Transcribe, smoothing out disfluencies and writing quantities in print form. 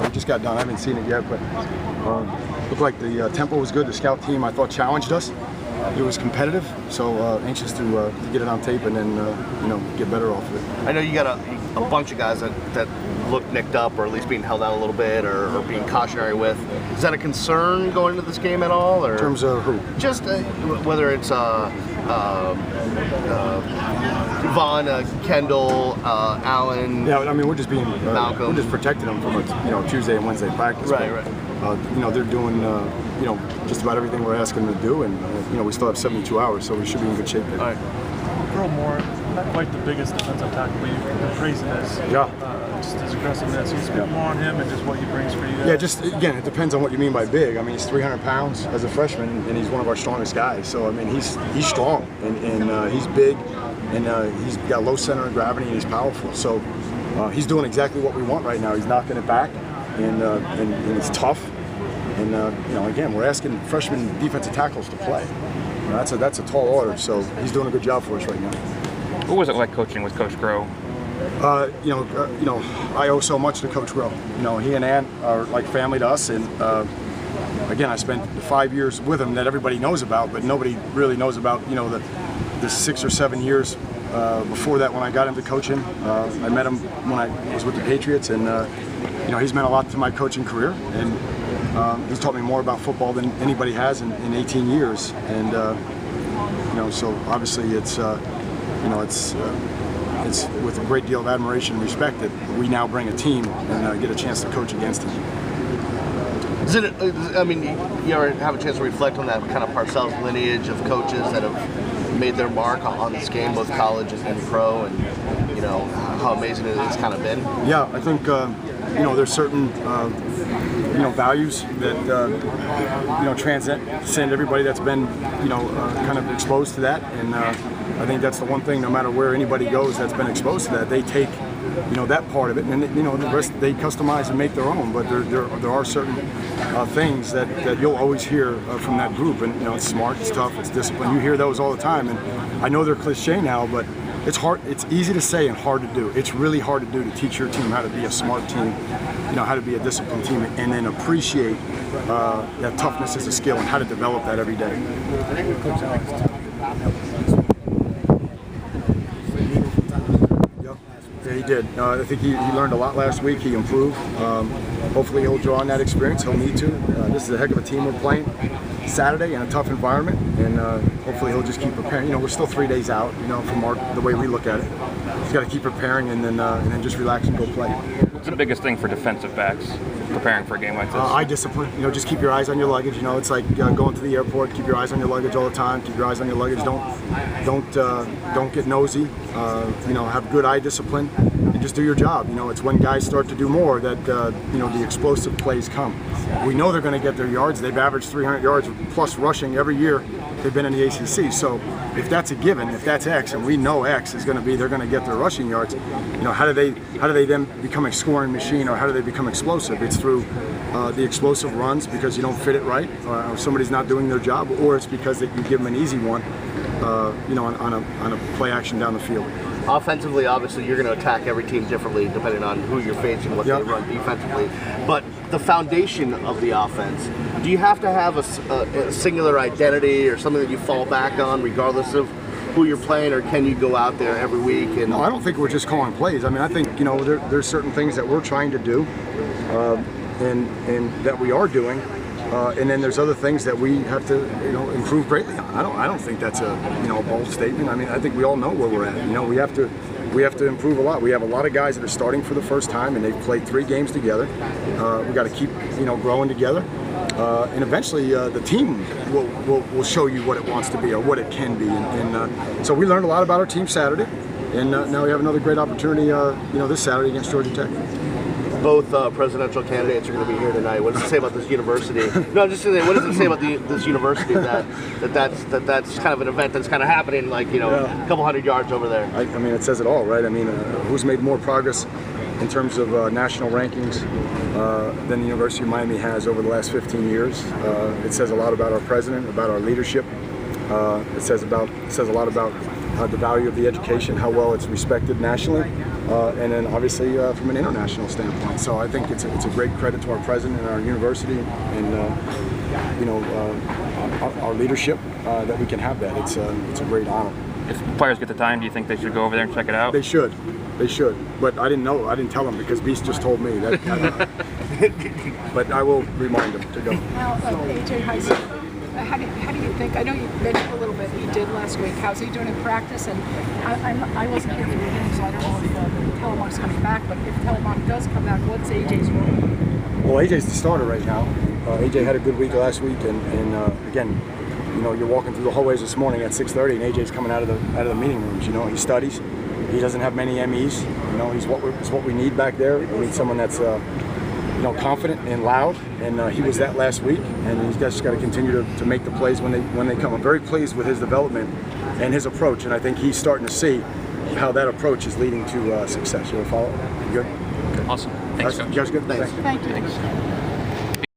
we just got done. I haven't seen it yet, but looked like the tempo was good. The scout team, I thought, challenged us. It was competitive, so anxious to get it on tape and then get better off of it. I know you got a bunch of guys that look nicked up, or at least being held out a little bit, or being cautionary with. Is that a concern going into this game at all? Or in terms of who? Just whether it's Vaughn, Kendall, Allen. Yeah, I mean, we're just being Malcolm. We're just protecting them from a Tuesday and Wednesday practice. Right. They're doing just about everything we're asking them to do, and we still have 72 hours, so we should be in good shape there. All right. Earl Moore, not quite the biggest defensive tackle, but you've been praising his just his aggressiveness. Can you speak more on him and just what he brings for you guys? Yeah, just again, it depends on what you mean by big. I mean, he's 300 pounds as a freshman, and he's one of our strongest guys. So I mean, he's strong and he's big, and he's got low center of gravity, and he's powerful. So he's doing exactly what we want right now. He's knocking it back, and it's tough. And again, we're asking freshman defensive tackles to play. That's a tall order. So he's doing a good job for us right now. What was it like coaching with Coach Groh? I owe so much to Coach Groh. He and Ann are like family to us, and again, I spent 5 years with him that everybody knows about, but nobody really knows about. The 6 or 7 years before that when I got into coaching. I met him when I was with the Patriots, and he's meant a lot to my coaching career, and he's taught me more about football than anybody has in 18 years. And so obviously it's with a great deal of admiration and respect that we now bring a team and get a chance to coach against him. You ever have a chance to reflect on that kind of Parcells lineage of coaches that have made their mark on this game, both college and pro, and how amazing it's kind of been? Yeah, I think there's certain values that transcend everybody that's been kind of exposed to that, and I think that's the one thing. No matter where anybody goes that's been exposed to that, they take that part of it, and the rest they customize and make their own. But there are certain things that you'll always hear from that group, and it's smart, it's tough, it's disciplined. You hear those all the time, and I know they're cliche now, but it's hard. It's easy to say and hard to do. It's really hard to do, to teach your team how to be a smart team, how to be a disciplined team, and then appreciate that toughness as a skill and how to develop that every day. Yeah, he did. I think he learned a lot last week. He improved. Hopefully he'll draw on that experience. He'll need to. This is a heck of a team we're playing Saturday in a tough environment, and hopefully he'll just keep preparing. We're still 3 days out, from the way we look at it. He's got to keep preparing and then just relax and go play. What's the biggest thing for defensive backs preparing for a game like this? Eye discipline. Just keep your eyes on your luggage. It's like going to the airport. Keep your eyes on your luggage all the time. Keep your eyes on your luggage. Don't get nosy. Have good eye discipline and just do your job. It's when guys start to do more that the explosive plays come. We know they're going to get their yards. They've averaged 300 yards plus rushing every year they've been in the ACC. So if that's a given, if that's X, and we know X is going to be, they're going to get their rushing yards. How do they then become a scoring machine, or how do they become explosive? It's through the explosive runs because you don't fit it right, or somebody's not doing their job, or it's because you give them an easy one, on a play action down the field. Offensively, obviously, you're going to attack every team differently depending on who you're facing, what they run defensively. But the foundation of the offense, do you have to have a singular identity or something that you fall back on regardless of who you're playing, or can you go out there every week? No, I don't think we're just calling plays. I think there's certain things that we're trying to do and that we are doing. And then there's other things that we have to, improve greatly on. I don't think that's a bold statement. I think we all know where we're at. We have to improve a lot. We have a lot of guys that are starting for the first time, and they've played 3 games together. We got to keep, growing together, and eventually the team will show you what it wants to be or what it can be. And so we learned a lot about our team Saturday, and now we have another great opportunity, this Saturday against Georgia Tech. Both presidential candidates are going to be here tonight. What does it say about this university? No, I'm just saying, what does it say about this university that's kind of an event that's kind of happening, a couple hundred yards over there? It says it all, right? Who's made more progress in terms of national rankings than the University of Miami has over the last 15 years? It says a lot about our president, about our leadership. It says a lot about the value of the education, how well it's respected nationally. and then obviously from an international standpoint. So I think it's a great credit to our president and our university, and our leadership that we can have that. It's a great honor. If players get the time, do you think they should go over there and check it out? They should. They should. But I didn't know. I didn't tell them because Beast just told me that. But I will remind them to go. Now, AJ Heisen, how do you think? I know you mentioned a little bit he did last week. How's he doing in practice? And I wasn't here for the game, so I don't know if Telemark's coming back. But if Telemark does come back, what's AJ's role? Well, AJ's the starter right now. AJ had a good week last week, and again, you're walking through the hallways this morning at 6:30, and AJ's coming out of the meeting rooms. He studies. He doesn't have many MEs. He's what we need back there. We need someone that's confident and loud, and he was that last week. And he's just got to continue to make the plays when they come. I'm very pleased with his development and his approach, and I think he's starting to see how that approach is leading to success. You want to follow? You good? Awesome. Thanks, You Coach. guys good? Thanks. Thank you. Thanks.